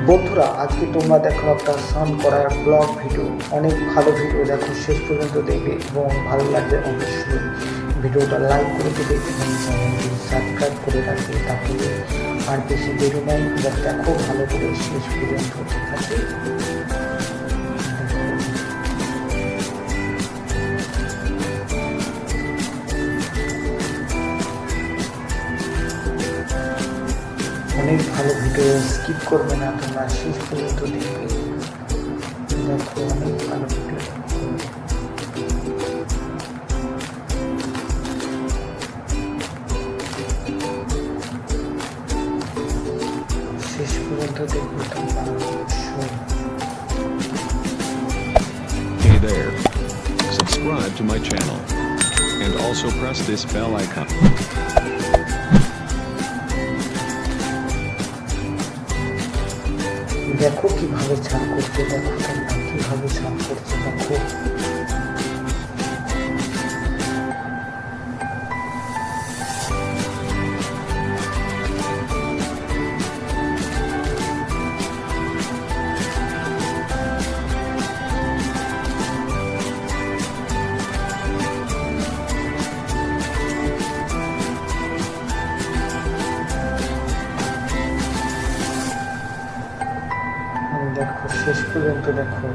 বন্ধুরা, আজকে তোমরা দেখো একটা স্নান করার ব্লগ ভিডিও, অনেক ভালো ভিডিও। দেখো শেষ পর্যন্ত দেখবে এবং ভালো লাগবে অবশ্যই ভিডিওটা লাইক করে দেবে এবং চ্যানেলটি সাবস্ক্রাইব করে রাখবে। তাহলে আর বেশি দেরি নাই, এবার দেখো ভালো করে শেষ পর্যন্ত, ঠিক আছে? অনেক ভালো ভিডিও, স্কিপ করবে না, তোমরা শেষ পর্যন্ত দেখবে। দেখো অনেক ভালো ভিডিও, শেষ পর্যন্ত দেখবে তোমরা অবশ্যই। Hey there. Subscribe to my channel. And also press this bell icon. দেখো কিভাবে স্নান করছে, দেখো তোমরা কিভাবে স্নান করছে। দেখো দেখো শেষ পর্যন্ত দেখো।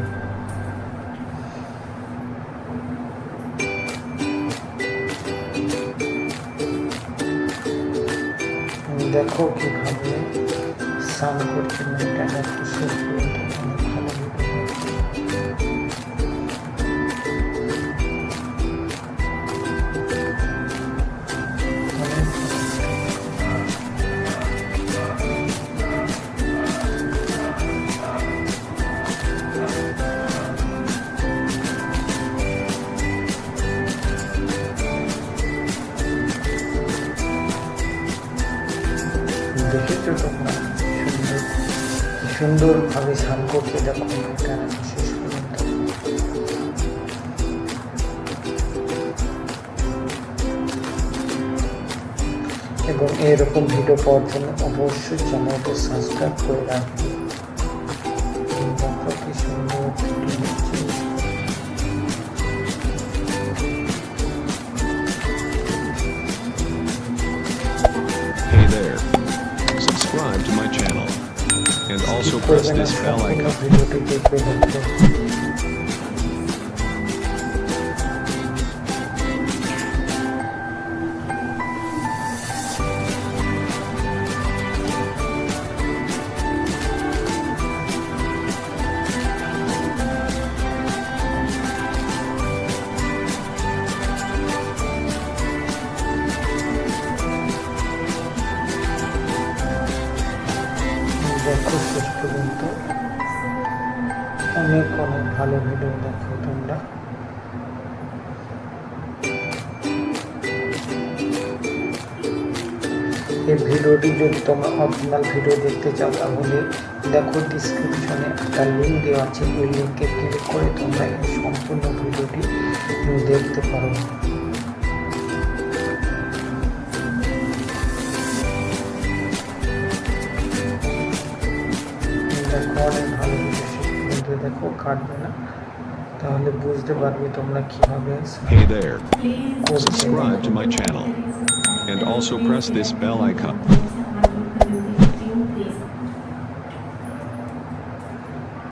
দেখো কিভাবে স্নান করছে মেয়েটা, দেখো শেষ পর্যন্ত অনেক ভালো ভিডিও। দেখেছো তোমরা সুন্দরভাবে স্নান করছে, দেখো মেয়েটা শেষ পর্যন্ত। এবং এরকম ভিডিও পাওয়ার জন্য অবশ্যই চ্যানেলটা সাবস্ক্রাইব করে রাখবে। দেখো কি সুন্দর ভিডিও হচ্ছে। Hey there. Subscribe to my channel. And also press this bell icon. ভিডিওটি দেখবে। দেখো দেখো শেষ পর্যন্ত অনেক অনেক ভালো ভিডিও। দেখো তোমরা এই ভিডিওটি যদি তোমরা অরিজিনাল ভিডিও দেখতে চাও তাহলে দেখো ডিসক্রিপশনে একটা লিঙ্ক দেওয়া আছে, ওই লিঙ্কে ক্লিক করে তোমরা এই সম্পূর্ণ ভিডিওটি দেখতে পারো। দেখো অনেক ভালো ভিডিও, শেষ পর্যন্ত দেখো, কাটবে না, তাহলে বুঝতে পারবে তোমরা কিভাবে। Hey there. Subscribe to my channel. And also press this bell icon.